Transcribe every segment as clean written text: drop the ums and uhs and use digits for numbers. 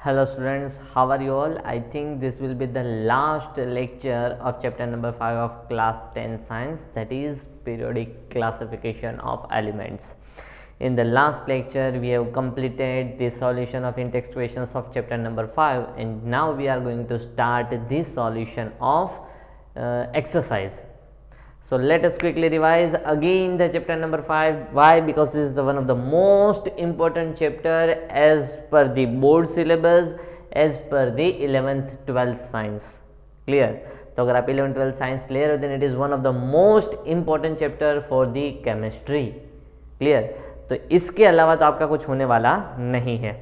Hello students, how are you all? I think this will be the last lecture of chapter number 5 of class 10 science, that is periodic classification of elements. In the last lecture we have completed the solution of in-text questions of chapter number 5, and now we are going to start the solution of exercise. So let us quickly revise again the chapter number 5. Why? Because this is the one of the most important chapter as per the board syllabus, as per the 11th 12th science. Clear? तो अगर आप 11th 12th science clear हो, then it is one of the most important chapter for the chemistry. Clear? तो इसके अलावा तो आपका कुछ होने वाला नहीं है.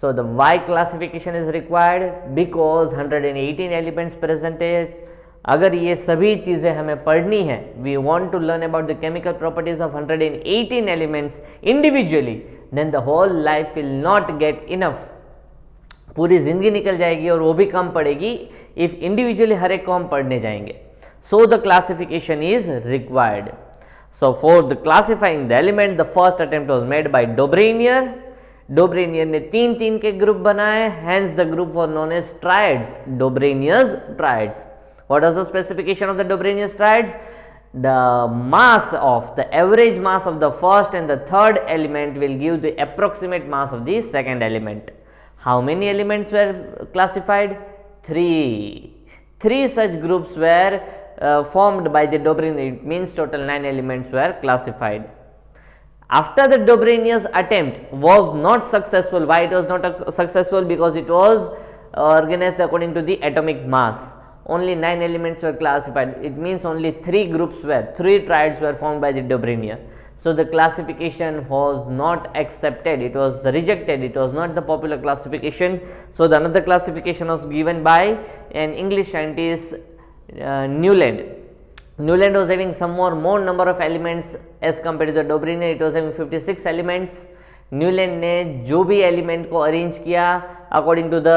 So the Y classification is required because 118 elements presented. अगर ये सभी चीजें हमें पढ़नी है, we want to learn about the chemical properties of 118 elements individually, then the whole life will not get enough. पूरी जिंदगी निकल जाएगी और वो भी कम पड़ेगी इफ इंडिविजुअली हर एक को हम पढ़ने जाएंगे. So the classification is required. So for the classifying the element the first attempt was made by Dobereiner. Dobereiner ने तीन तीन के ग्रुप बनाए, hence the group were known as triads, Dobereiner's triads. What is the specification of the Dobrenius triads? The mass of the average mass of the first and the third element will give the approximate mass of the second element. How many elements were classified? Three such groups were formed by the Dobrenius. It means total 9 elements were classified. After the Dobrenius attempt was not successful. Why it was not successful? Because it was organized according to the atomic mass. Only 9 elements were classified. It means only 3 triads were formed by the Dobrenius. So the classification was not accepted. It was rejected. It was not the popular classification. So the another classification was given by an English scientist, Newland. Newland was having some more number of elements as compared to the Dobrenius. It was having 56 elements. Newland ने जो भी element को arrange किया according to the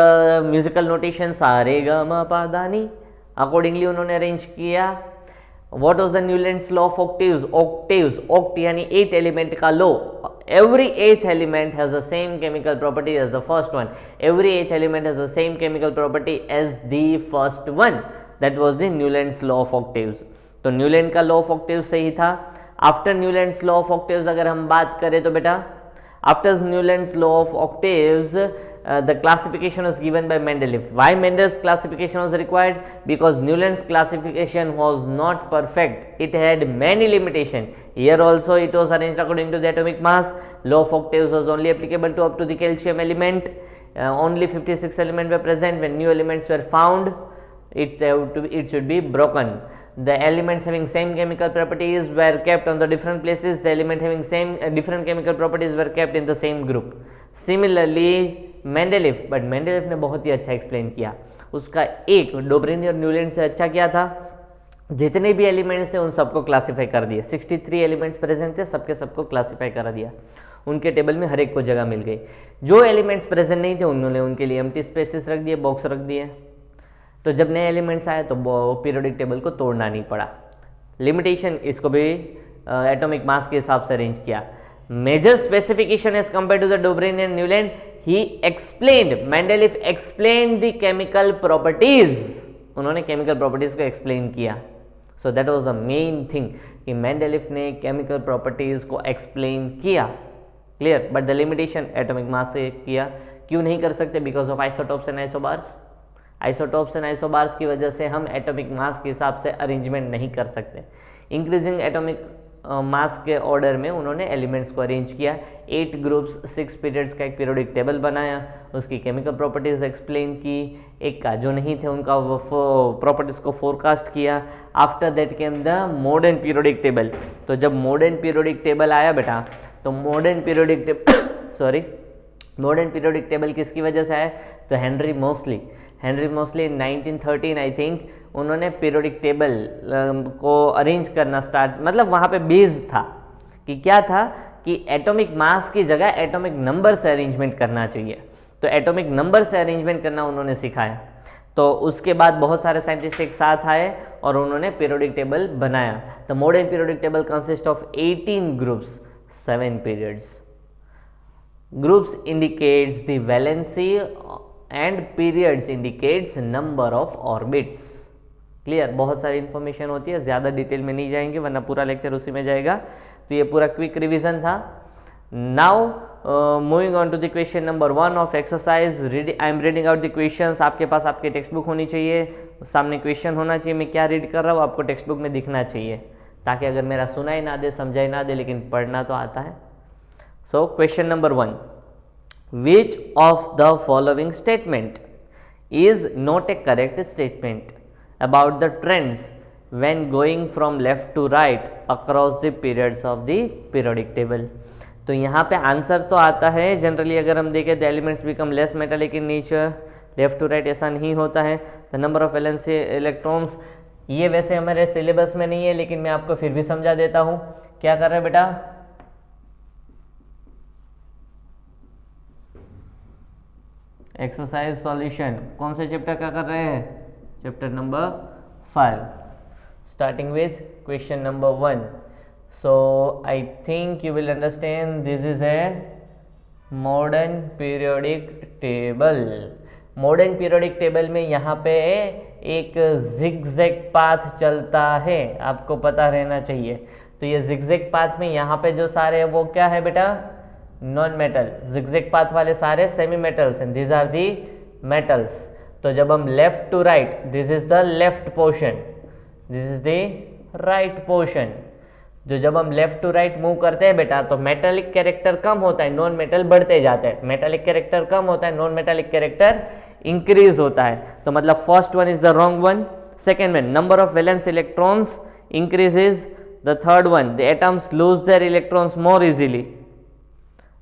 musical notation sa re ga ma pa dha ni, accordingly उन्होंने arrange किया. What was the Newlands law of octaves? Oct यानी 8 element का law. Every 8th element has the same chemical property as the first one. Every 8th element has the same chemical property as the first one. That was the Newlands law of octaves. तो Newland का law of octaves सही था. After Newlands law of octaves अगर हम बात करें तो बेटा, after Newland's law of octaves, the classification was given by Mendeleev. Why Mendel's classification was required? Because Newland's classification was not perfect. It had many limitations. Here also it was arranged according to the atomic mass. Law of octaves was only applicable to up to the calcium element. Only 56 elements were present. When new elements were found, it should be broken. The elements having same chemical properties were kept on the different places. The element having same different chemical properties were kept in the same group. Similarly Mendeleev, but Mendeleev ने बहुत ही अच्छा explain किया. उसका एक डोब्रेनी और Newland से अच्छा क्या था, जितने भी एलिमेंट्स थे उन सबको क्लासीफाई कर दिया. 63 एलिमेंट्स प्रेजेंट थे, सबको क्लासीफाई कर दिया. उनके टेबल में हर एक को जगह मिल गई. जो एलिमेंट्स प्रेजेंट नहीं थे उन्होंने उनके लिए एम्प्टी स्पेसेस रख दिए, बॉक्स रख दिए. तो जब नए एलिमेंट्स आए तो पीरियोडिक टेबल को तोड़ना नहीं पड़ा. लिमिटेशन इसको भी एटॉमिक मास के हिसाब से अरेंज किया. Major specification as compare to the Dobereiner's and Newland, he explained, Mendeleev explained the chemical properties. उन्होंने केमिकल प्रॉपर्टीज को एक्सप्लेन किया. So that was the main thing कि मेंडेलीव ने केमिकल प्रॉपर्टीज को एक्सप्लेन किया. Clear? But the limitation atomic mass से किया. क्यों नहीं कर सकते? Because of isotopes and isobars. Isotopes and isobars की वजह से हम एटॉमिक मास के हिसाब से अरेंजमेंट नहीं कर सकते. इंक्रीजिंग एटॉमिक मास के ऑर्डर में उन्होंने एलिमेंट्स को अरेंज किया. 8 ग्रुप्स, 6 पीरियड्स का एक पीरियोडिक टेबल बनाया, उसकी केमिकल प्रॉपर्टीज एक्सप्लेन की. एक का जो नहीं थे उनका प्रॉपर्टीज को फोरकास्ट किया. After that came the modern periodic table. तो जब मॉडर्न पीरियोडिक टेबल आया बेटा, तो मॉडर्न पीरियोडिक टेबल किसकी वजह से आया? तो Henry mostly in 1913 I think उन्होंने पीरियोडिक टेबल को अरेंज करना स्टार्ट, मतलब वहाँ पे बेस था कि क्या था कि एटॉमिक मास की जगह एटॉमिक नंबर से अरेंजमेंट करना चाहिए. तो एटॉमिक नंबर से अरेंजमेंट करना उन्होंने सिखाया. तो उसके बाद बहुत सारे साइंटिस्ट एक साथ आए और उन्होंने पीरियोडिक टेबल बनाया. The modern periodic table consist of 18 groups, 7 periods. Groups indicates the valency and periods indicates number of orbits. Clear, बहुत सारी इंफॉर्मेशन होती है, ज़्यादा डिटेल में नहीं जाएंगे वरना पूरा लेक्चर उसी में जाएगा। तो ये पूरा क्विक रिवीजन था। Now moving on to the question number 1 of exercise. I am reading out the questions. आपके पास आपकी टेक्स्ट बुक होनी चाहिए, सामने क्वेश्चन होना चाहिए, मैं क्या रीड कर रहा हूँ आपको टेक्स्ट बुक में दिखना चाहिए, ताकि अगर मेरा सुना ही ना दे, समझा ही ना दे, लेकिन पढ़ना तो आता है। So question number 1, which of the following statement is not A correct statement about the trends when going from left to right across the periods of the periodic table। तो यहाँ पे आंसर तो आता है जनरली, अगर हम देखें the elements become less metallic in nature, left to right ऐसा नहीं होता है। The number of valence electrons, ये वैसे हमारे सिलेबस में नहीं है लेकिन मैं आपको फिर भी समझा देता हूँ। क्या कर रहे हैं बेटा, एक्सरसाइज सॉल्यूशन, कौन से चैप्टर का कर रहे हैं, chapter number 5, starting with question number 1. So I think you will understand this is a modern periodic table। Modern periodic table में यहाँ पे एक जिगजैग पाथ चलता है, आपको पता रहना चाहिए। तो ये जिगजैग पाथ में यहाँ पे जो सारे वो क्या है बेटा, नॉन मेटल। जिगजैग पाथ वाले सारे semi metals and these are the metals. तो जब हम left to right, this is the left portion, this is the right portion. जो जब हम लेफ्ट टू राइट मूव करते हैं बेटा तो मेटालिक कैरेक्टर कम होता है, नॉन मेटल बढ़ते जाते हैं। मेटालिक कैरेक्टर कम होता है, नॉन मेटालिक कैरेक्टर इंक्रीज होता है। तो मतलब first one is the wrong one. Second one, number of valence electrons increases. The third one, the atoms lose there electrons more easily.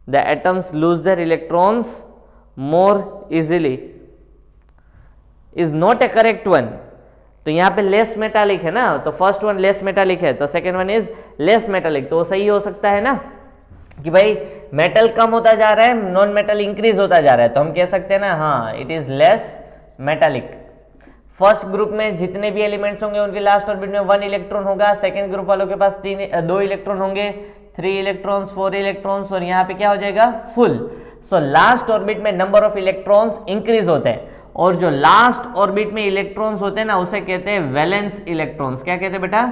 The atoms lose there electrons more easily is not A correct one. तो यहाँ पे less metallic है ना, तो first one less metallic है, तो second one is less metallic. तो वो सही हो सकता है ना कि भाई मेटल कम होता जा रहा है, नॉन मेटल इंक्रीज होता जा रहा है, तो हम कह सकते हैं ना हाँ it is less metallic. First group में जितने भी एलिमेंट्स होंगे उनके लास्ट ऑर्बिट में 1 इलेक्ट्रॉन होगा। सेकेंड ग्रुप वालों के पास 2 इलेक्ट्रॉन होंगे, 3 इलेक्ट्रॉन्स, 4 इलेक्ट्रॉन्स, और यहाँ पे क्या हो जाएगा, फुल। सो लास्ट ऑर्बिट में नंबर ऑफ इलेक्ट्रॉन्स इंक्रीज होते हैं, और जो लास्ट ऑर्बिट में इलेक्ट्रॉन्स होते हैं ना उसे कहते हैं वैलेंस इलेक्ट्रॉन्स। क्या कहते हैं बेटा,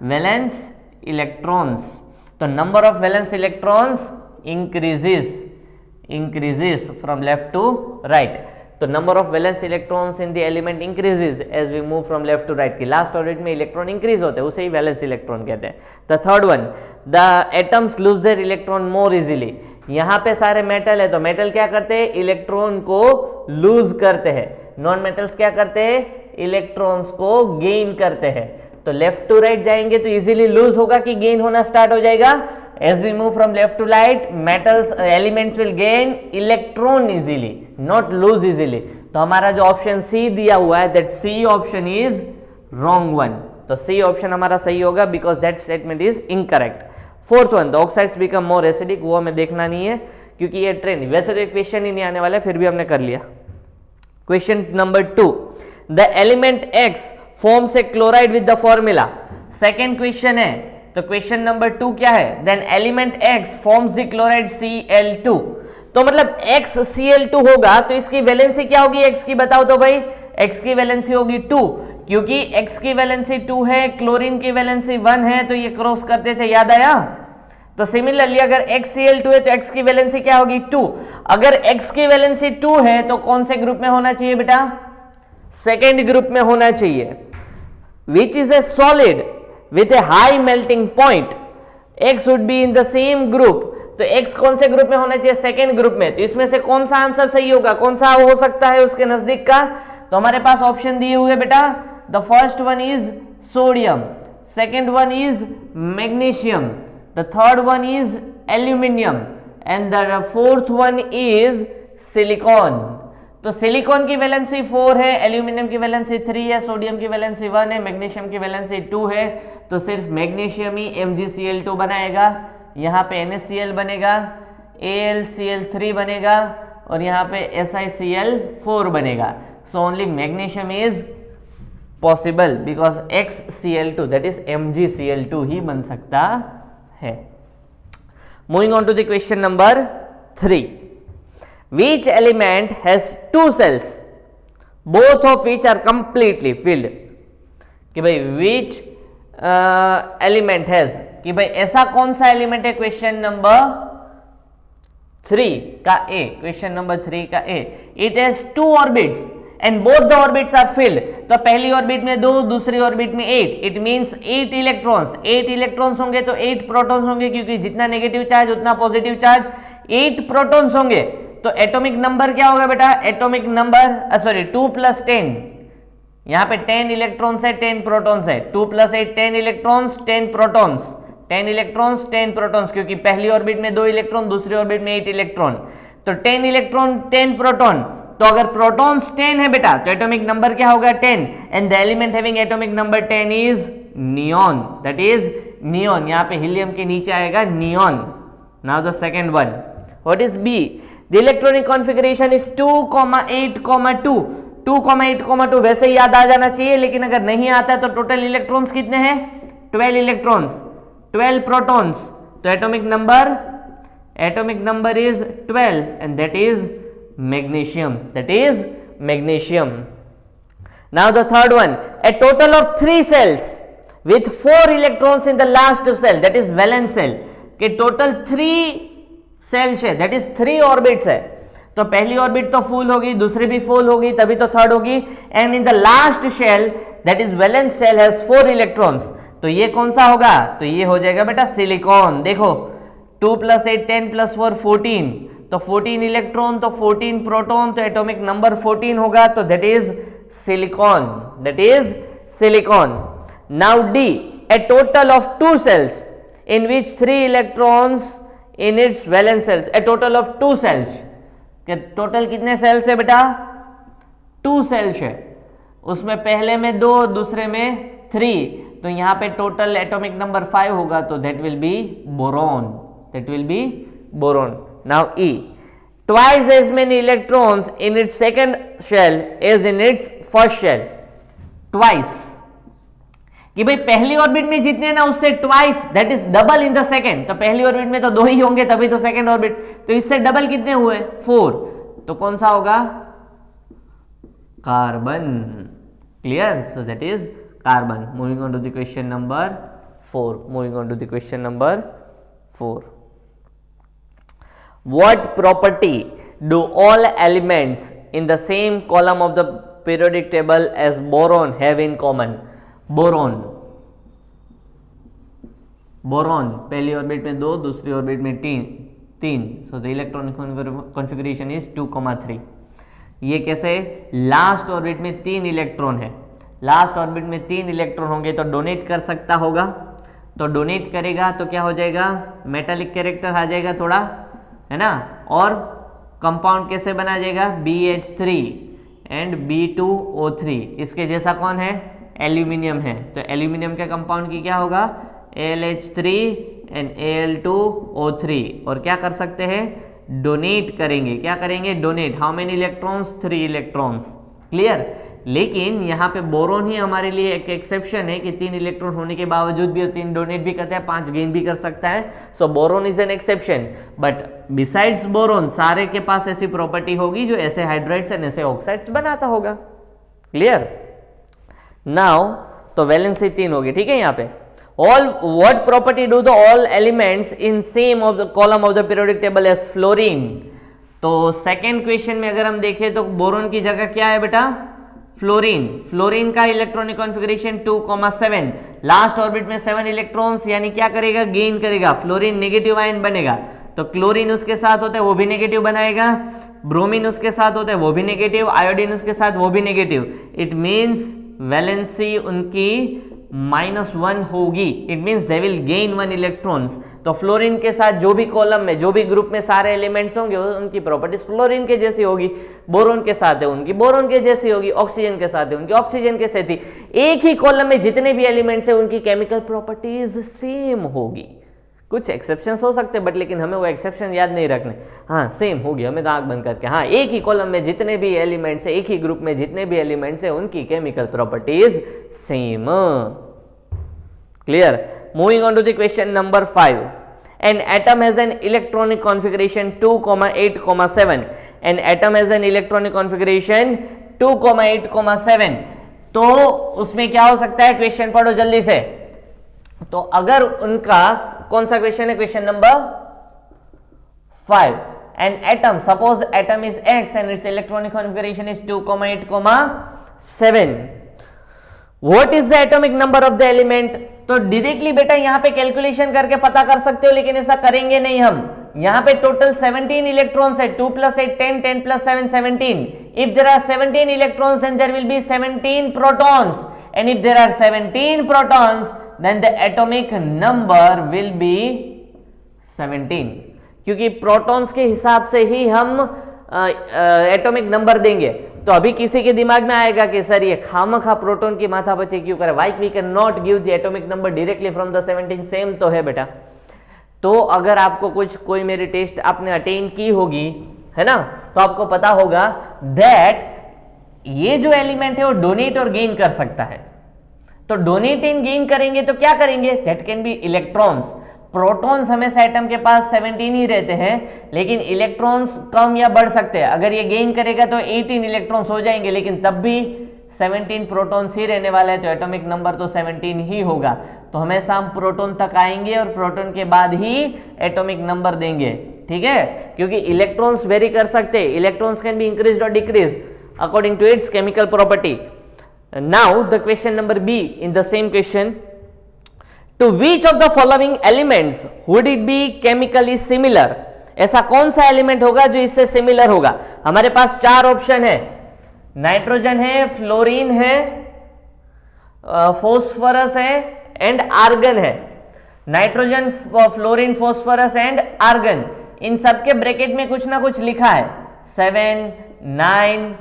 वैलेंस इलेक्ट्रॉन्स। तो number of valence electrons increases from left to right. तो number of valence electrons in the element increases as we move from left to right. की लास्ट ऑर्बिट में इलेक्ट्रॉन इंक्रीज होते हैं, उसे ही वैलेंस इलेक्ट्रॉन कहते हैं। The third one, the atoms lose their electron more easily. यहाँ पे सारे मेटल है तो मेटल क्या करते हैं, इलेक्ट्रॉन को लूज करते हैं। नॉन मेटल्स क्या करते हैं, इलेक्ट्रॉन्स को गेन करते हैं। तो लेफ्ट टू राइट जाएंगे तो इजीली लूज होगा कि गेन होना स्टार्ट हो जाएगा। As we move from left to right, metals elements will gain electron easily, not lose easily. तो हमारा जो ऑप्शन सी दिया हुआ है, that C option is wrong one. तो सी ऑप्शन हमारा सही होगा because that statement is incorrect. Fourth one, the oxides become more acidic, वो हमें देखना नहीं है क्योंकि ये ट्रेंड, वैसे तो क्वेश्चन ही नहीं आने वाला है, फिर भी हमने कर लिया। Question number 2, the element X forms a chloride with the formula. Second question है, तो क्वेश्चन नंबर 2 क्या है, then element X forms the chloride Cl2। तो मतलब x Cl2 होगा तो इसकी वैलेंसी क्या होगी x की, बताओ तो भाई। x की वैलेंसी होगी 2, क्योंकि x की वैलेंसी 2 है, क्लोरीन की वैलेंसी 1 है, तो ये क्रॉस करते थे, याद आया। तो सिमिलरली अगर XCl2 है तो x की वैलेंसी क्या होगी, 2। अगर x की वैलेंसी 2 है तो कौन से ग्रुप में होना चाहिए बेटा, सेकेंड ग्रुप में होना चाहिए। Which is a solid with A high melting point, x would be in the same group. तो x कौन से ग्रुप में होना चाहिए, सेकेंड ग्रुप में। तो इसमें से कौन सा आंसर सही होगा, कौन सा हो सकता है उसके नजदीक का। तो हमारे पास ऑप्शन दिए हुए बेटा, the first one is sodium, second one is magnesium, the third one is aluminium and the fourth one is silicon। तो सिलिकॉन की वैलेंसी 4 है, एल्यूमिनियम की वैलेंसी 3 है, सोडियम की वैलेंसी 1 है, मैग्नीशियम की वैलेंसी 2 है। तो सिर्फ मैग्नीशियम ही MgCl2 बनाएगा, यहाँ पे NaCl बनेगा, AlCl3 बनेगा, और यहाँ पे SiCl4 बनेगा। So only magnesium is possible because XCl2 that is MgCl2 ही बन सकता है। Moving on to the question number 3, Which element has two cells, both of which are completely filled? कि भाई which element has, कि भाई ऐसा कौन सा एलिमेंट है, क्वेश्चन नंबर 3 का ए, क्वेश्चन नंबर 3 का A, it has two orbits and both the orbits are filled. तो पहली ऑर्बिट में 2, दूसरी ऑर्बिट में 8. It means 8 electrons. 8 इलेक्ट्रॉन्स होंगे तो 8 प्रोटॉन्स होंगे, क्योंकि जितना नेगेटिव चार्ज उतना पॉजिटिव चार्ज. 8 प्रोटॉन्स होंगे तो एटॉमिक नंबर क्या होगा बेटा, एटॉमिक नंबर सॉरी 2 + 10. यहां पे 10 इलेक्ट्रॉन्स है, 10 प्रोटॉन्स है. 2 + 8 10 इलेक्ट्रॉन्स, 10 प्रोटॉन्स. 10 इलेक्ट्रॉन्स 10 प्रोटॉन्स, क्योंकि पहली ऑर्बिट में 2 इलेक्ट्रॉन, दूसरी ऑर्बिट में 8 इलेक्ट्रॉन. तो 10 इलेक्ट्रॉन 10 प्रोटॉन. तो अगर प्रोटॉन्स 10 है बेटा तो एटॉमिक नंबर क्या होगा, 10. And the element having atomic number 10 is neon. That is neon. यहां पे हीलियम के नीचे आएगा neon. Now the second one, what is B? The electronic configuration is 2,8,2. 2,8,2 वैसे ही याद आ जाना चाहिए, लेकिन अगर नहीं आता है तो टोटल इलेक्ट्रॉन्स कितने हैं, 12 इलेक्ट्रॉन्स, 12 प्रोटॉन्स. तो atomic number is 12 and that is magnesium. That is magnesium. Now the third one, a total of 3 cells with 4 electrons in the last cell, that is valence cell. कि total 3 cells है, that is 3 orbits है. तो पहली orbit तो full होगी, दूसरी भी full होगी, तभी तो थर्ड होगी. And in the last shell that is valence shell has 4 electrons. तो ये कौन सा होगा, तो ये हो जाएगा बेटा सिलिकॉन. देखो 2 + 8 10 + 4 14. तो 14 इलेक्ट्रॉन तो 14 प्रोटॉन, तो एटॉमिक नंबर 14 होगा. तो that is silicon. That is silicon. Now D, a total of 2 shells in which 3 electrons in its valence shells. A total of 2 shells. Total कितने सेल्स है बेटा, 2 सेल्स है. उसमें पहले में 2, दूसरे में 3. तो यहां पे टोटल एटॉमिक नंबर 5 होगा. तो that will be boron. That will be boron. Now E, twice as many electrons in its second shell as in its first shell. Twice. कि भाई पहली ऑर्बिट में जितने ना उससे twice, that is double in the second. तो पहली orbit में तो 2 ही होंगे, तभी तो सेकेंड ऑर्बिट. तो इससे डबल कितने हुए, 4. तो कौन सा होगा, carbon. Clear? So that is carbon. Moving on to the question number 4. Moving on to the question number 4. What property do all elements in the same column of the periodic table as boron have in common? Boron. Boron पहली orbit में 2, दूसरी orbit में 3. So the electronic configuration is 2,3. ये कैसे, last orbit में 3 electron है. Last orbit में 3 electron होंगे तो डोनेट कर सकता होगा. तो डोनेट करेगा तो क्या हो जाएगा, मेटालिक कैरेक्टर आ जाएगा थोड़ा, है ना. और कंपाउंड कैसे बना जाएगा, BH3 एंड B2O3. इसके जैसा कौन है, एल्यूमिनियम है. तो एल्यूमिनियम के कंपाउंड की क्या होगा, AlH3 एंड Al2O3. और क्या कर सकते हैं, डोनेट करेंगे. क्या करेंगे, donate. How many electrons, 3 electrons. Clear? लेकिन यहाँ पे बोरोन ही हमारे लिए एक एक्सेप्शन है कि 3 इलेक्ट्रॉन होने के बावजूद भी 3 डोनेट भी करता है, 5 गेन भी कर सकता है. So boron is an exception. But besides boron सारे के पास ऐसी प्रॉपर्टी होगी जो ऐसे हाइड्राइड्स एंड ऐसे ऑक्साइड्स बनाता होगा. क्लियर? नाउ तो वैलेंसी 3 होगी. ठीक है, यहाँ पे all what property do the all elements in same of the column of the periodic table as fluorine. तो सेकेंड क्वेश्चन में अगर हम देखें तो बोरोन की जगह क्या है बेटा, फ्लोरीन. फ्लोरीन का इलेक्ट्रॉनिक कॉन्फ़िगरेशन 2,7. लास्ट ऑर्बिट में 7 इलेक्ट्रॉन्स, यानी क्या करेगा, गेन करेगा. फ्लोरीन नेगेटिव आयन बनेगा. तो क्लोरीन उसके साथ होता है, वो भी नेगेटिव बनाएगा. ब्रोमीन उसके साथ होता है, वो भी नेगेटिव. आयोडीन उसके साथ, वो भी नेगेटिव. इट मीन्स वैलेंसी उनकी -1 होगी. It means they will gain 1 electrons. तो फ्लोरीन के साथ जो भी कॉलम में, जो भी ग्रुप में सारे एलिमेंट्स होंगे उनकी प्रॉपर्टीज फ्लोरीन के जैसी होगी. बोरोन के साथ है उनकी बोरोन के जैसी होगी. ऑक्सीजन के साथ है उनकी ऑक्सीजन के साथ ही. एक ही कॉलम में जितने भी एलिमेंट्स है उनकी केमिकल प्रॉपर्टीज सेम होगी. कुछ एक्सेप्शंस हो सकते हैं बट लेकिन हमें वो एक्सेप्शन याद नहीं रखने. हाँ सेम होगी, हमें तो आंख बंद करके. हाँ एक ही कॉलम में जितने भी एलिमेंट्स है, एक ही ग्रुप में जितने भी एलिमेंट्स है उनकी chemical properties same. Clear? Moving on to the question number 5. An atom has an electronic configuration 2,8,7. An atom has an electronic configuration 2,8,7, तो उसमें क्या हो सकता है, क्वेश्चन पढ़ो जल्दी से। तो अगर उनका कौन सा क्वेश्चन है, question number 5, an atom, suppose atom is X and its electronic configuration is 2,8,7, what is the atomic number of the element? तो डायरेक्टली बेटा यहां पे कैलकुलेशन करके पता कर सकते हो, लेकिन ऐसा करेंगे नहीं हम। यहां पे टोटल 17 इलेक्ट्रॉन्स है, 2 + 8 10, 10 + 7 17। if there are 17 electrons then there will be 17 protons, and if there are 17 protons then the atomic number will be 17, क्योंकि प्रोटॉन्स के हिसाब से ही हम एटॉमिक नंबर देंगे। तो अभी किसी के दिमाग में आएगा कि सर ये खामखा प्रोटॉन की माथा बचे क्यों करे, why we can not give the atomic number directly from the 17, same तो है बेटा। तो अगर आपको कोई मेरी टेस्ट आपने अटेन की होगी, है ना, तो आपको पता होगा दैट ये जो एलिमेंट है वो डोनेट और गेन कर सकता है। तो डोनेट एंड गेन करेंगे तो क्या करेंगे, that can be electrons. Protons हमेशा एटम के पास 17 ही रहते हैं, लेकिन इलेक्ट्रॉन्स कम या बढ़ सकते हैं। अगर ये गेन करेगा तो 18 इलेक्ट्रॉन्स हो जाएंगे, लेकिन तब भी 17 प्रोटॉन्स ही रहने वाले हैं, तो एटॉमिक नंबर तो 17 ही होगा। तो हमेशा हम प्रोटॉन तक आएंगे और प्रोटॉन के बाद ही एटॉमिक नंबर देंगे, ठीक है, क्योंकि इलेक्ट्रॉन्स वेरी कर सकते हैं। Electrons can be increase or decrease according to its chemical property. Now the question number B in the same question, to which of the following elements would it be chemically similar? ऐसा कौन सा element होगा जो इससे similar होगा। हमारे पास 4 option है, नाइट्रोजन है, फ्लोरीन है, फॉस्फोरस है एंड आर्गन है। Nitrogen, fluorine, phosphorus and argon, इन सबके ब्रैकेट में कुछ ना कुछ लिखा है, 7, 9,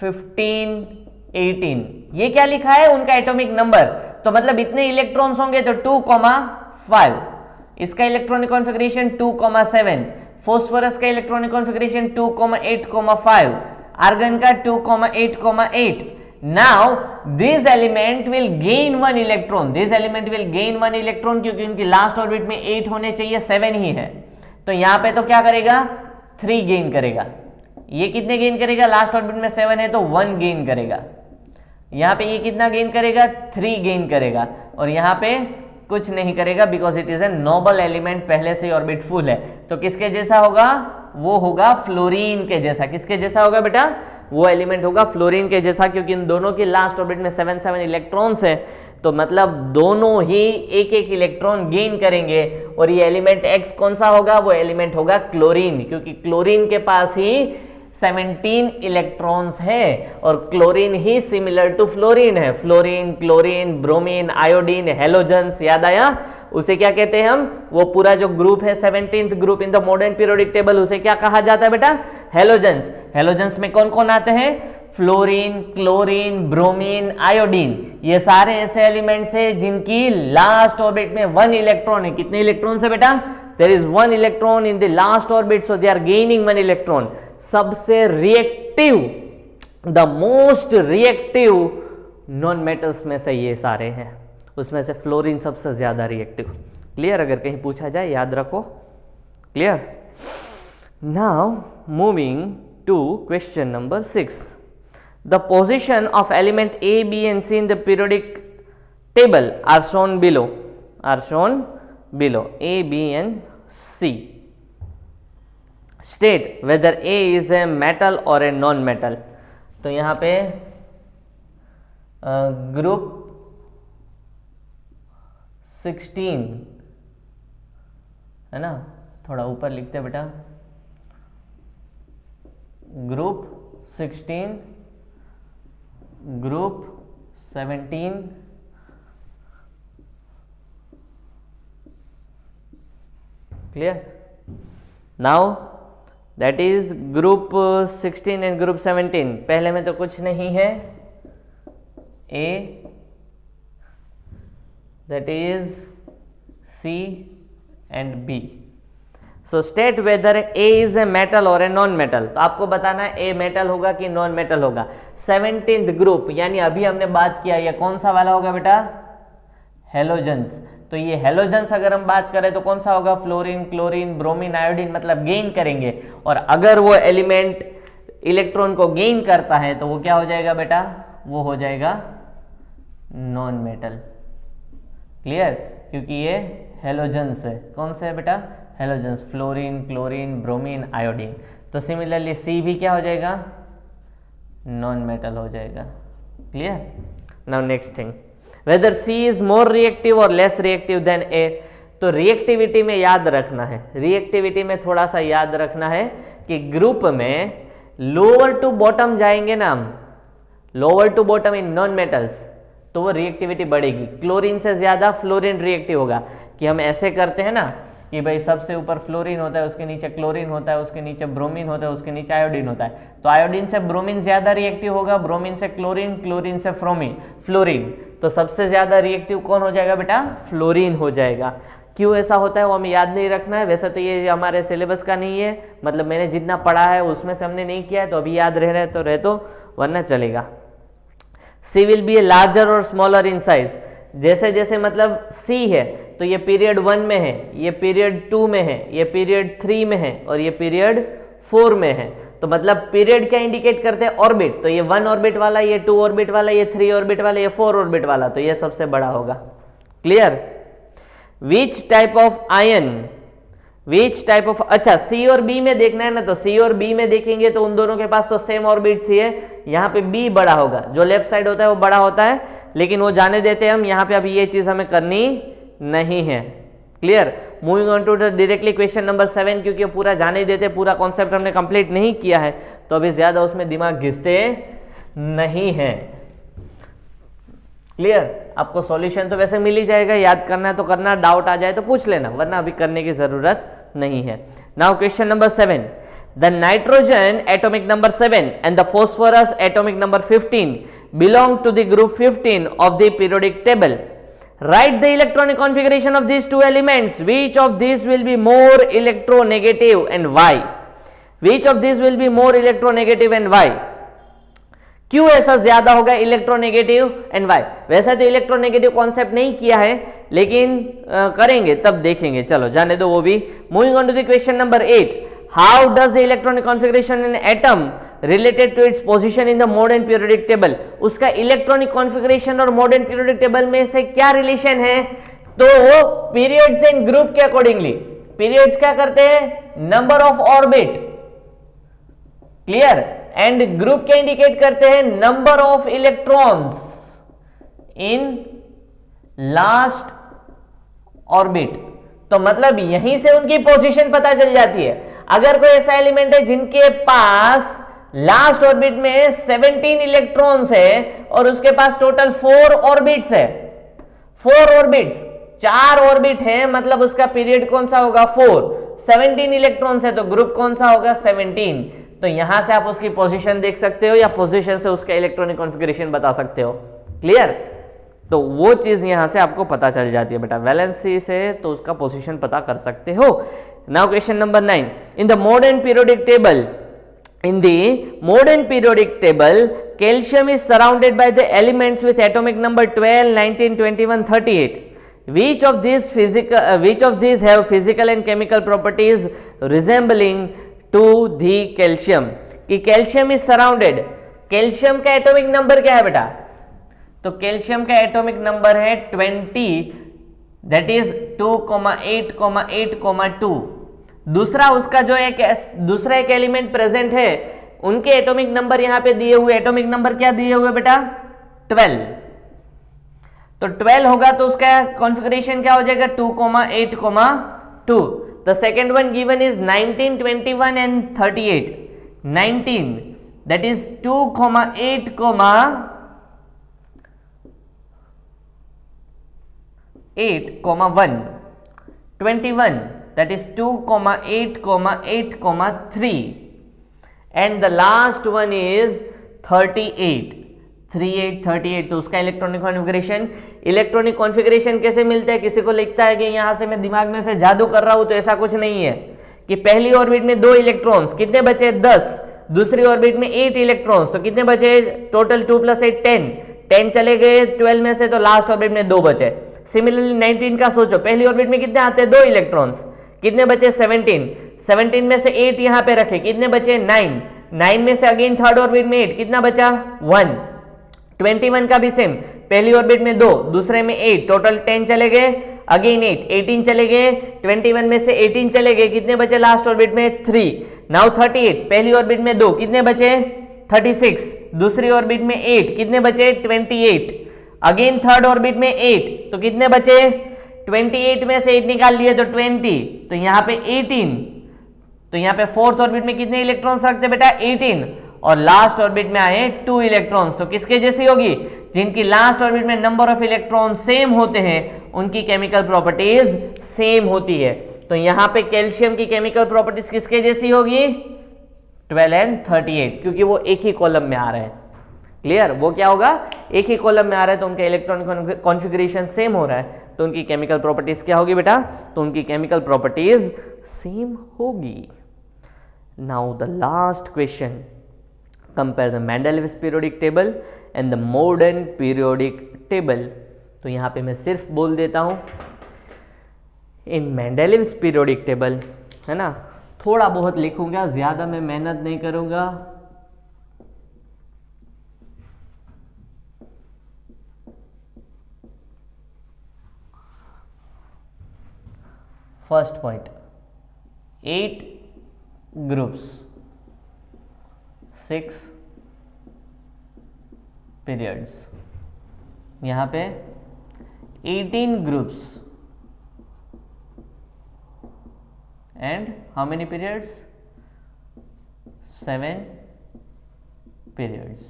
15, 18। ये क्या लिखा है, उनका एटॉमिक नंबर। तो मतलब इतने इलेक्ट्रॉन्स होंगे तो 2,5, इसका इलेक्ट्रॉनिक कॉन्फ़िगरेशन 2,7, फॉस्फोरस का इलेक्ट्रॉनिक कॉन्फ़िगरेशन 2,8,5, आर्गन का 2,8,8। Now this element will gain 1 electron, this element will gain 1 electron, क्योंकि उनकी लास्ट ऑर्बिट में 8 होने चाहिए, 7 ही है। तो यहां पे तो क्या करेगा, 3 गेन करेगा। ये कितने गेन करेगा, लास्ट ऑर्बिट में 7 है तो 1 गेन करेगा। यहां पे ये कितना गेन करेगा, 3 गेन करेगा, और यहां पे कुछ नहीं करेगा, because it is a noble element, पहले से ही ऑर्बिट फुल है। तो किसके जैसा होगा, वो होगा फ्लोरीन के जैसा। किसके जैसा होगा बेटा, वो एलिमेंट होगा फ्लोरीन के जैसा, क्योंकि इन दोनों की लास्ट ऑर्बिट में 7 इलेक्ट्रॉन्स है। तो मतलब दोनों ही एक इलेक्ट्रॉन गेन करेंगे, और ये एलिमेंट एक्स कौन सा होगा, वो एलिमेंट होगा क्लोरीन, क्योंकि क्लोरीन के पास ही 17 इलेक्ट्रॉन्स है, और क्लोरीन ही सिमिलर टू फ्लोरीन है। Fluorine, chlorine, bromine, iodine, halogens, याद आया, उसे क्या कहते हैं हम, वो पूरा जो ग्रुप है 17th group in the modern periodic table, उसे क्या कहा जाता है बेटा, हेलोजन्स। हेलोजन्स में कौन कौन आते हैं, फ्लोरीन, क्लोरीन, ब्रोमीन, आयोडीन। ये सारे ऐसे एलिमेंट्स है जिनकी लास्ट ऑर्बिट में 1 इलेक्ट्रॉन है। कितने इलेक्ट्रॉन है बेटा, there is 1 electron in the last orbit, so they are gaining 1 electron. सबसे reactive, the most reactive non metals में से ये सारे हैं, उसमें से फ्लोरीन सबसे ज्यादा रिएक्टिव। क्लियर, अगर कहीं पूछा जाए याद रखो। Clear. Now moving to question number 6, the position of element A, B and C in the periodic table are shown below, are shown below, A, B and C. State whether A is a metal और a non metal. तो यहां पे group 16 है ना, थोड़ा ऊपर लिखते बेटा, group 16, group 17, clear. Now that is group 16 and group 17। पहले में तो कुछ नहीं है, A, that is C and B. So state whether A is a metal और ए नॉन मेटल। तो आपको बताना है ए मेटल होगा कि नॉन मेटल होगा। 17th ग्रुप, यानी अभी हमने बात किया, ये कौन सा वाला होगा बेटा, हेलोजन्स। तो ये हेलोजन्स अगर हम बात करें तो कौन सा होगा, फ्लोरीन, क्लोरीन, ब्रोमीन, आयोडीन, मतलब गेन करेंगे। और अगर वो एलिमेंट इलेक्ट्रॉन को गेन करता है तो वो क्या हो जाएगा बेटा, वो हो जाएगा नॉन मेटल। क्लियर, क्योंकि ये हेलोजेंस है। कौन सा है बेटा, halogens, fluorine, chlorine, bromine, iodine. तो सिमिलरली सी भी क्या हो जाएगा, नॉन मेटल हो जाएगा। Clear. Now next thing, weather C is more reactive और लेस रिएक्टिव देन ए। तो रिएक्टिविटी में याद रखना है, रिएक्टिविटी में थोड़ा सा याद रखना है कि ग्रुप में लोअर टू बॉटम जाएंगे ना हम, lower to bottom in non metals, तो वो रिएक्टिविटी बढ़ेगी। क्लोरीन से ज्यादा फ्लोरीन रिएक्टिव होगा, कि हम ऐसे करते हैं ना कि भाई सबसे ऊपर फ्लोरीन होता है, उसके नीचे क्लोरीन होता है, उसके नीचे ब्रोमीन होता है, उसके नीचे आयोडीन होता है। तो आयोडीन से ब्रोमीन ज्यादा रिएक्टिव होगा, ब्रोमीन से क्लोरीन, क्लोरीन से फ्लोरीन। तो सबसे ज्यादा रिएक्टिव कौन हो जाएगा बेटा, फ्लोरीन हो जाएगा। क्यों ऐसा होता है वो हमें याद नहीं रखना है। वैसे तो ये हमारे सिलेबस का नहीं है, मतलब मैंने जितना पढ़ा है उसमें से हमने नहीं किया है, तो अभी याद रह रहा है तो रह दो, वरना चलेगा। सी विल बी ए लार्जर और स्मॉलर इन साइज। जैसे जैसे मतलब सी है तो ये पीरियड 1 में है, ये पीरियड 2 में है, ये पीरियड 3 में है और ये पीरियड 4 में है। तो मतलब पीरियड क्या इंडिकेट करते हैं, ऑर्बिट। तो ये 1 ऑर्बिट वाला, ये 2 ऑर्बिट वाला, ये 3 ऑर्बिट वाला, ये 4 ऑर्बिट वाला, तो ये सबसे बड़ा होगा। Clear. Which type of ion, which type of, अच्छा सी और बी में देखना है ना, तो सी और बी में देखेंगे तो उन दोनों के पास तो सेम ऑर्बिट्स ही है। यहाँ पे बी बड़ा होगा, जो लेफ्ट साइड होता है वो बड़ा होता है, लेकिन वो जाने देते हैं हम। यहाँ पे अभी ये चीज हमें करनी नहीं है। Clear. Moving on to the directly question number 7, क्योंकि पूरा जाने देते, पूरा कॉन्सेप्ट हमने कंप्लीट नहीं किया है, तो अभी ज्यादा उसमें दिमाग घिसते नहीं है। क्लियर। आपको सॉल्यूशन तो वैसे मिल ही जाएगा, याद करना है तो करना, डाउट आ जाए तो पूछ लेना, वरना अभी करने की जरूरत नहीं है। Now question number 7, the nitrogen atomic number 7 and the phosphorus atomic number 15 belong to the group 15 of the periodic table. Write the electronic configuration of these two elements. Which of these will be more electronegative and why? Which of these will be more electronegative and why? क्यों ऐसा ज्यादा होगा electronegative and Y? वैसे तो electronegative concept नहीं किया है, लेकिन करेंगे तब देखेंगे, चलो जाने दो वो भी। Moving on to the question number 8, how does the electronic configuration in atom related to its position in the modern periodic table? उसका इलेक्ट्रॉनिक कॉन्फिगरेशन और मॉडर्न पीरियोडिक टेबल में से क्या रिलेशन है? तो पीरियड्स इन ग्रुप के accordingly, periods क्या करते हैं, number of orbit. Clear. And group क्या इंडिकेट करते हैं, number of electrons in last orbit. तो मतलब यहीं से उनकी पोजीशन पता चल जाती है। अगर कोई ऐसा एलिमेंट है जिनके पास लास्ट ऑर्बिट में 17 इलेक्ट्रॉन्स है और उसके पास टोटल 4 ऑर्बिट्स है, 4 ऑर्बिट्स, 4 ऑर्बिट है, मतलब उसका पीरियड कौन सा होगा, 4। 17 इलेक्ट्रॉन्स है तो ग्रुप कौन सा होगा, 17। तो यहां से आप उसकी पोजीशन देख सकते हो या पोजीशन से उसका इलेक्ट्रॉनिक कॉन्फ़िगरेशन बता सकते हो। क्लियर। तो वो चीज यहां से आपको पता चल जाती है बेटा, वैलेंसी से तो उसका पोजीशन पता कर सकते हो। Now question number 9, in the modern periodic table, in the modern periodic table, calcium is surrounded by the elements with atomic number 12, 19, 21, 38. Which of these have physical and chemical properties resembling to the calcium? कि calcium is surrounded, calcium का atomic number क्या है बेटा? तो calcium का atomic number है 20, that is 2,8,8,2। दूसरा उसका जो दूसरा एक एलिमेंट प्रेजेंट है, उनके एटॉमिक नंबर यहां पे दिए हुए, एटॉमिक नंबर क्या दिए हुए बेटा, 12। तो 12 होगा तो उसका कॉन्फ़िगरेशन क्या हो जाएगा, 2,8,2। The second one given is 19, 21 and 38। 19 that is 2,8,1। 21 that is 2,8,8,3 and the last one is 38, 38। तो उसका इलेक्ट्रॉनिक कॉन्फ़िगरेशन, इलेक्ट्रॉनिक कॉन्फ़िगरेशन कैसे मिलता है? किसी को लिखता है कि यहां से मैं दिमाग में से जादू कर रहा हूं, तो ऐसा कुछ नहीं है कि पहली ऑर्बिट में 2 इलेक्ट्रॉन्स, कितने बचे, 10। दूसरी ऑर्बिट में 8 इलेक्ट्रॉन्स, तो कितने बचे, टोटल 2 + 8 10। 10 चले गए 12 में से, तो लास्ट ऑर्बिट में 2 बचे। सिमिलरली 19 का सोचो, पहली ऑर्बिट में कितने आते हैं, 2 इलेक्ट्रॉन्स, कितने बचे, 17। 17 में से 8 यहां पे रखे, कितने बचे, 9। 9 में से अगेन थर्ड ऑर्बिट में 8, कितना बचा 1। 21 का भी सेम, पहली ऑर्बिट में 2, दूसरे में 8, टोटल 10 चले गए, अगेन 8, 18 चले गए, 21 में से 18 चले गए, कितने बचे लास्ट ऑर्बिट में 3। नाउ 38, पहली ऑर्बिट में 2, कितने बचे 36, दूसरी ऑर्बिट में 8, कितने बचे 28, अगेन थर्ड ऑर्बिट में 8, तो कितने बचे 28 में से 8 निकाल लिए तो 20, तो यहाँ पे 18, तो यहाँ पे फोर्थ ऑर्बिट में कितने इलेक्ट्रॉन्स रखते बेटा 18, और लास्ट ऑर्बिट में आए 2 इलेक्ट्रॉन्स, तो किसके जैसी होगी, जिनकी लास्ट ऑर्बिट में नंबर ऑफ इलेक्ट्रॉन सेम होते हैं उनकी केमिकल प्रॉपर्टीज सेम होती है। तो यहां पे कैल्शियम की केमिकल प्रॉपर्टीज किसके जैसी होगी 12 एंड 38, क्योंकि वो एक ही कॉलम में आ रहे हैं। क्लियर, वो क्या होगा एक ही कॉलम में आ रहा है तो उनका इलेक्ट्रॉन कॉन्फ़िगरेशन सेम हो रहा है, तो उनकी केमिकल प्रॉपर्टीज क्या होगी बेटा, तो उनकी केमिकल प्रॉपर्टीज सेम होगी। Now the last question, compare the Mendeleev's periodic table and the modern periodic table. तो यहां पे मैं सिर्फ बोल देता हूं इन मेंडेलिव्स पीरियोडिक टेबल, है ना, थोड़ा बहुत लिखूंगा, ज्यादा मैं मेहनत नहीं करूंगा। फर्स्ट पॉइंट, 8 ग्रुप्स 6 पीरियड्स, यहां पे 18 groups and how many periods 7 periods.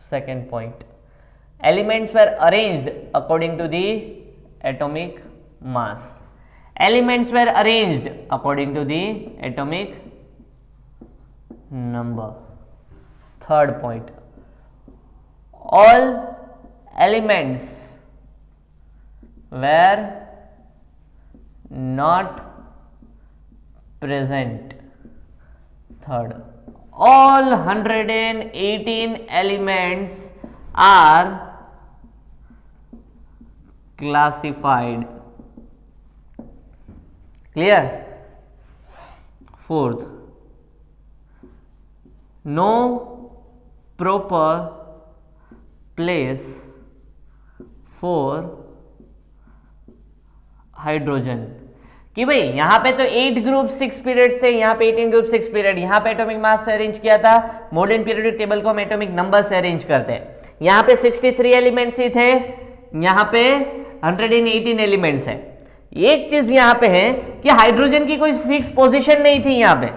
Second point, elements were arranged according to the atomic mass. Elements were arranged according to the atomic number. Third point, all elements were not present. Third, all 118 elements are classified. Clear? Fourth, no proper place for hydrogen. कि भाई यहां पे तो 8 group 6 periods थे, यहां पे 18 group 6 period, यहां पे एटॉमिक मास से अरेंज किया था, मॉडर्न पीरियोडिक टेबल को हम एटॉमिक नंबर से अरेंज करते हैं। यहां पे 63 एलिमेंट्स ही थे, यहां पे 118 एलिमेंट्स है। एक चीज यहां पे है कि हाइड्रोजन की कोई फिक्स पोजीशन नहीं थी। यहां पे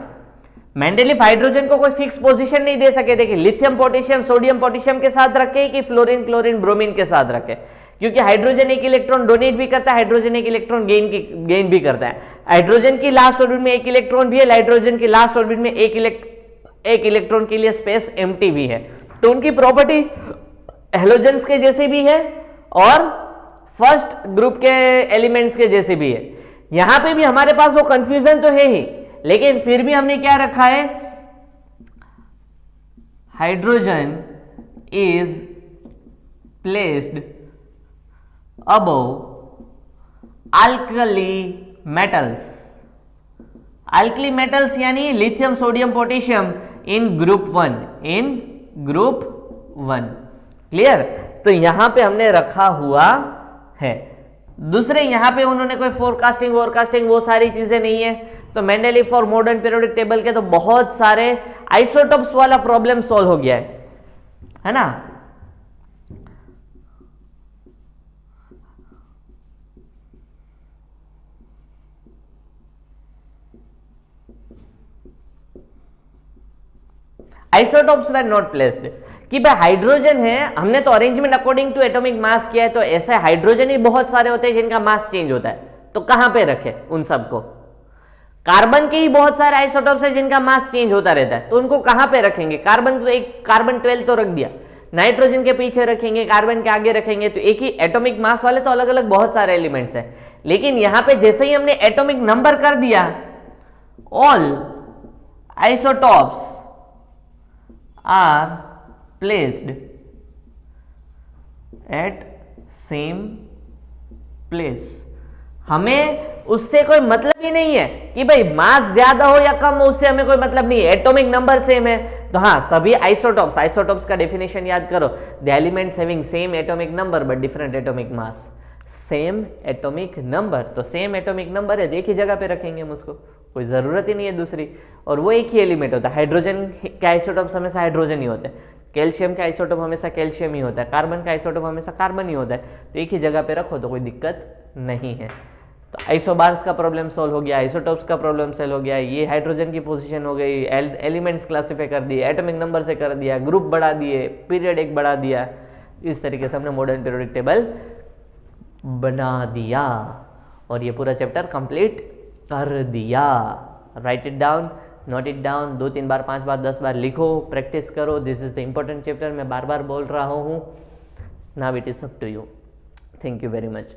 मेंडेलीव हाइड्रोजन को कोई फिक्स पोजीशन नहीं दे सके थे कि लिथियम पोटेशियम सोडियम पोटेशियम के साथ रखे कि फ्लोरीन क्लोरीन ब्रोमीन के साथ रखे, क्योंकि हाइड्रोजन एक इलेक्ट्रॉन डोनेट भी करता है, हाइड्रोजन एक इलेक्ट्रॉन गेन भी करता है। हाइड्रोजन की लास्ट ऑर्बिट में एक इलेक्ट्रॉन भी है, हाइड्रोजन की लास्ट ऑर्बिट में एक इलेक्ट्रॉन के लिए स्पेस एम्प्टी भी है। तो उनकी प्रॉपर्टी हेलोजेंस के जैसे भी है और फर्स्ट ग्रुप के एलिमेंट्स के जैसे भी है। यहां पे भी हमारे पास वो कंफ्यूजन तो है ही, लेकिन फिर भी हमने क्या रखा है, hydrogen is placed above alkali metals. Alkali metals यानी लिथियम सोडियम पोटेशियम इन ग्रुप 1, इन ग्रुप 1। क्लियर? तो यहां पे हमने रखा हुआ है। दूसरे यहां पे उन्होंने कोई फोरकास्टिंग वो सारी चीजें नहीं है। तो मेंडेलीव और मॉडर्न पीरियोडिक टेबल के तो बहुत सारे आइसोटोप्स वाला प्रॉब्लम सॉल्व हो गया है ना। आइसोटोप्स वर नॉट प्लेस्ड, कि भाई हाइड्रोजन है, हमने तो arrangement according to atomic mass किया है, तो ऐसे हाइड्रोजन ही बहुत सारे होते हैं जिनका मास चेंज होता है, तो कहां पे रखे उन सबको। कार्बन के ही बहुत सारे आइसोटोप्स है जिनका मास चेंज होता रहता है, तो उनको कहां पे रखेंगे। कार्बन तो एक कार्बन 12 तो रख दिया, नाइट्रोजन के पीछे रखेंगे, कार्बन के आगे रखेंगे, तो एक ही एटॉमिक मास वाले तो अलग अलग बहुत सारे एलिमेंट्स हैं। लेकिन यहां पे जैसे ही हमने एटॉमिक नंबर कर दिया, all isotopes are placed at same place, हमें उससे कोई मतलब ही नहीं है कि भाई मास ज्यादा हो या कम हो, उससे हमें कोई मतलब नहीं है, एटॉमिक नंबर सेम है। तो हाँ, सभी आइसोटॉप्स का डेफिनेशन याद करो, the elements having same atomic number but different atomic mass. Same atomic number, तो सेम एटॉमिक नंबर है, एक ही जगह पे रखेंगे हम उसको, कोई जरूरत ही नहीं है दूसरी, और वो एक ही एलिमेंट होता है। हाइड्रोजन के आइसोटॉप्स हमेशा हाइड्रोजन ही होते हैं, कैल्शियम का आइसोटॉप हमेशा कैल्शियम ही होता है, कार्बन का आइसोटॉप हमेशा कार्बन ही होता है, तो एक ही जगह पे रखो तो कोई दिक्कत नहीं है। तो आइसोबार्स का प्रॉब्लम सॉल्व हो गया, आइसोटॉप्स का प्रॉब्लम सॉल्व हो गया, ये हाइड्रोजन की पोजीशन हो गई, एलिमेंट्स क्लासिफाई कर दिए, एटॉमिक नंबर से कर दिया, ग्रुप बढ़ा दिए, पीरियड एक बढ़ा दिया, इस तरीके से हमने मॉडर्न पीरियोडिक टेबल बना दिया और ये पूरा चैप्टर कंप्लीट कर दिया। Write it down, note it down, 2-3 बार 5 बार 10 बार लिखो, प्रैक्टिस करो। This is the important chapter, मैं बार बार बोल रहा हूँ। Now it is up to you. Thank you very much.